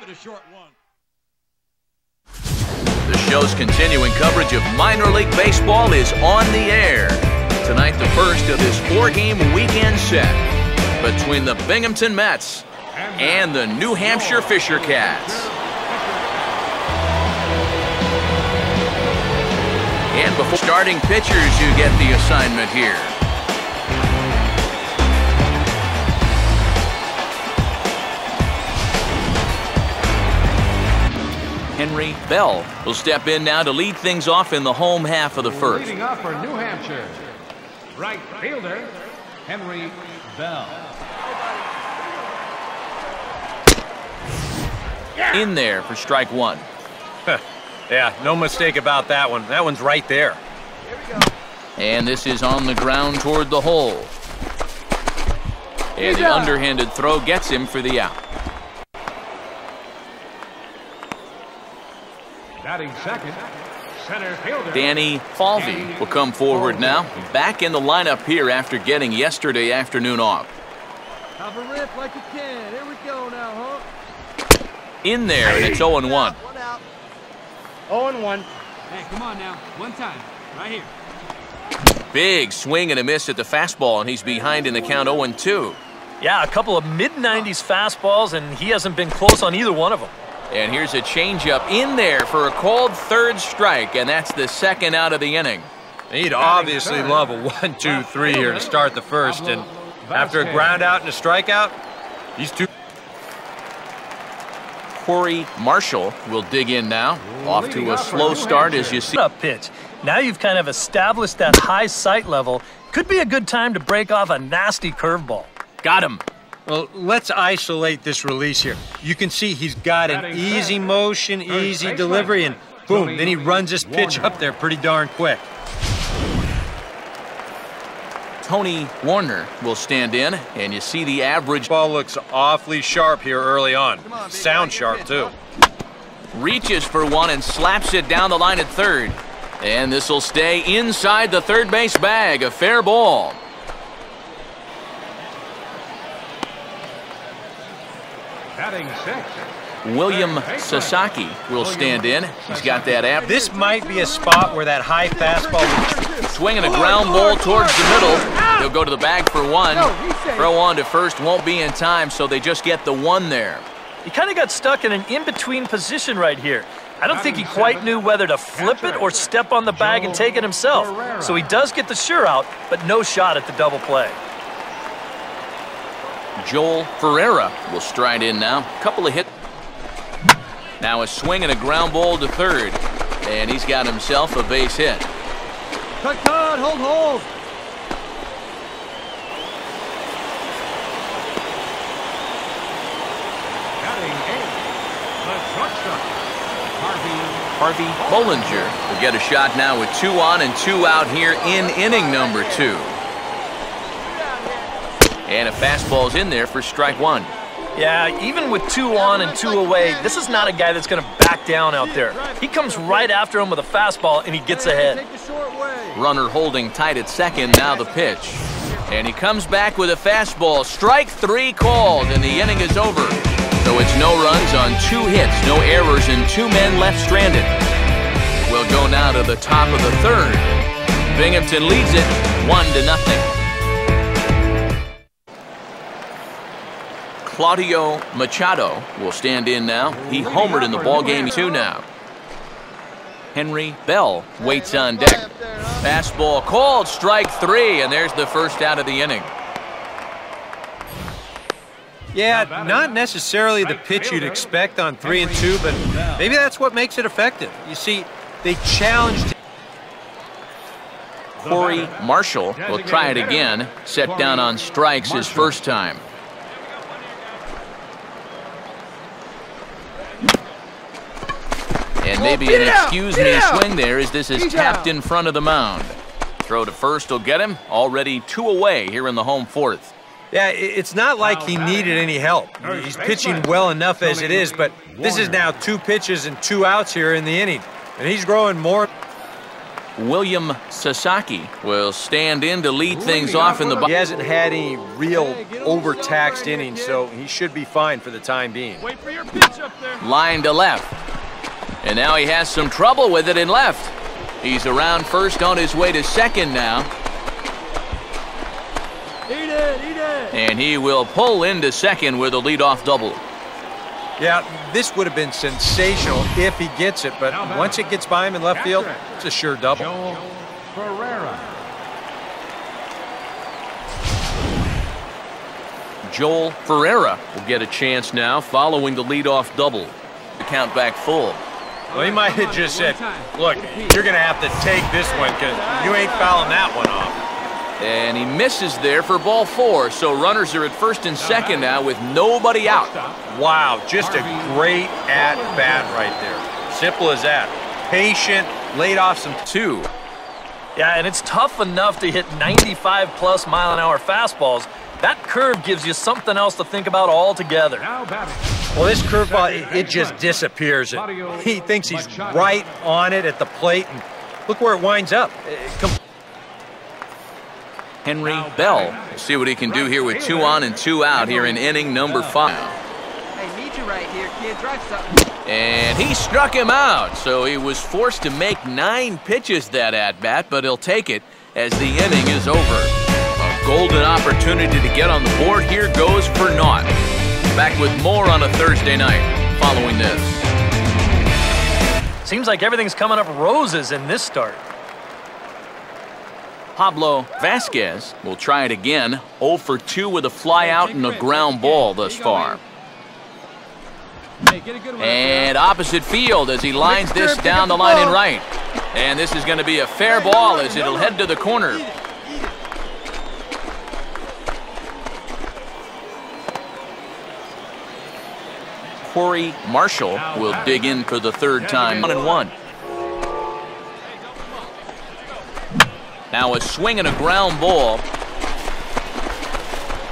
it a short one. The show's continuing coverage of minor league baseball is on the air. Tonight, the first of this 4-game weekend set between the Binghamton Mets and the New Hampshire Fisher Cats. And before starting pitchers, you get the assignment here. Henry Bell will step in now to lead things off in the home half of the first. Leading off for New Hampshire, right fielder, Henry Bell. In there for strike one. Yeah, no mistake about that one. That one's right there. Here we go. And this is on the ground toward the hole. And the underhanded throw gets him for the out. Batting second, center fielder. Danny Falvey will come forward now. Back in the lineup here after getting yesterday afternoon off. Have a rip like you can. Here we go now, huh? In there, and it's 0-1. One out. 0-1. Hey, come on now. One time. Right here. Big swing and a miss at the fastball, and he's behind in the count 0-2. Yeah, a couple of mid-90s fastballs, and he hasn't been close on either one of them. And here's a changeup in there for a called third strike, and that's the second out of the inning. He'd obviously love a 1-2-3 here to start the first, and after a ground out and a strikeout, he's too. Corey Marshall will dig in now. Off to a slow start as you see. Up pitch. Now you've kind of established that high sight level. Could be a good time to break off a nasty curveball. Got him. Well, let's isolate this release here. You can see he's got an easy motion, easy delivery, and boom, then he runs this pitch up there pretty darn quick. Tony Warner will stand in, and you see the average Ball looks awfully sharp here early on. Sound sharp, too. reaches for one and slaps it down the line at third. And this will stay inside the third base bag. A fair ball. Batting six. William Sasaki will stand in. He's got that app. This might be a spot where that high fastball would... Swinging a ground ball towards the middle. He'll go to the bag for one. Throw on to first won't be in time, so they just get the one there. He kind of got stuck in an in-between position right here. I don't think he quite knew whether to flip it or step on the bag and take it himself. So he does get the sure out, but no shot at the double play. Joel Ferreira will stride in now. Couple of hits. Now a swing and a ground ball to third. And he's got himself a base hit. Cut, hold. Batting eight. The shortstop, Harvey Bollinger will get a shot now with 2 on and 2 out here in inning number 2. And a fastball's in there for strike one. Yeah, even with 2 on and 2 away, this is not a guy that's going to back down out there. He comes right after him with a fastball, and he gets ahead. Runner holding tight at second, now the pitch. And he comes back with a fastball. Strike 3 called, and the inning is over. So it's no runs on 2 hits, no errors, and 2 men left stranded. We'll go now to the top of the third. Binghamton leads it 1-0. Claudio Machado will stand in now. He homered in the ballgame 2 now. Henry Bell waits on deck. Fastball called, strike 3, and there's the first out of the inning. Yeah, not necessarily the pitch you'd expect on 3 and 2, but maybe that's what makes it effective. You see, they challenged. Corey Marshall will try it again. Set down on strikes his first time. And maybe an excuse-me swing there as this is tapped in front of the mound. Throw to first will get him. Already 2 away here in the home fourth. Yeah, it's not like he needed any help. He's pitching well enough as it is, but this is now 2 pitches and 2 outs here in the inning. And he's growing more. William Sasaki will stand in to lead things off in the He hasn't had any real overtaxed innings, so he should be fine for the time being. Wait for your pitch up there. line to left. And now he has some trouble with it in left. He's around first on his way to second now. Eat it, eat it. And he will pull into second with a leadoff double. Yeah, this would have been sensational if he gets it, but once it gets by him in left field, it's a sure double. Joel Ferreira. Joel Ferreira will get a chance now following the leadoff double. The count back full. Well, he might have just said, look, you're going to have to take this one because you ain't fouling that one off. And he misses there for ball 4, so runners are at first and second now with nobody out. Wow, just a great at-bat right there. Simple as that. Patient, laid off some 2. Yeah, and it's tough enough to hit 95-plus mile-an-hour fastballs. That curve gives you something else to think about altogether. Now batting. Well, this curveball, it just disappears. He thinks he's right on it at the plate, and look where it winds up. Henry Bell. We'll see what he can do here with 2 on and 2 out here in inning number 5. Hey, need you right here, kid. Drive something. And he struck him out, so he was forced to make 9 pitches that at-bat, but he'll take it as the inning is over. A golden opportunity to get on the board here goes for naught. Back with more on a Thursday night following this. Seems like everything's coming up roses in this start. Pablo Vasquez will try it again. 0 for 2 with a fly out and a ground ball thus far. Hey, get a good one. And opposite field as he lines this down the line in right. And this is going to be a fair ball as it'll head to the corner. Corey Marshall will dig in for the 3rd time. 1-1. Now a swing and a ground ball.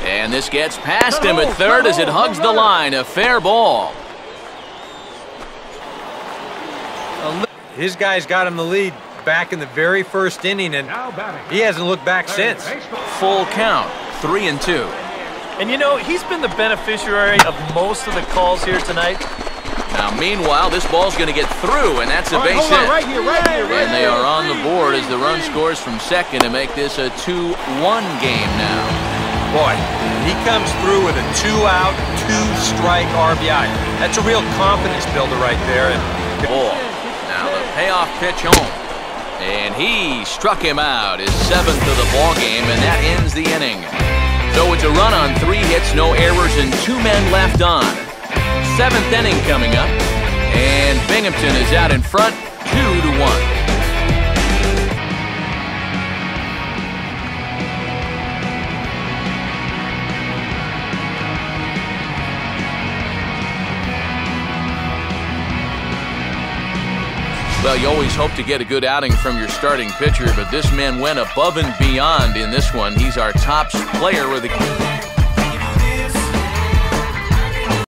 And this gets past him at 3rd as it hugs the line. A fair ball. His guys got him the lead back in the very first inning, and he hasn't looked back since. Full count, 3-2. And you know, he's been the beneficiary of most of the calls here tonight. Now, meanwhile, this ball's going to get through, and that's a base hit. Right here. And they are on the board as the run scores from second to make this a 2-1 game now. Boy, he comes through with a 2-out, 2-strike RBI. That's a real confidence builder right there. And ball. Now the payoff pitch home. And he struck him out, his 7th of the ball game, and that ends the inning. So it's a run on 3 hits, no errors, and 2 men left on. 7th inning coming up, and Binghamton is out in front, 2-1. Well, you always hope to get a good outing from your starting pitcher, but this man went above and beyond in this one. He's our top player with the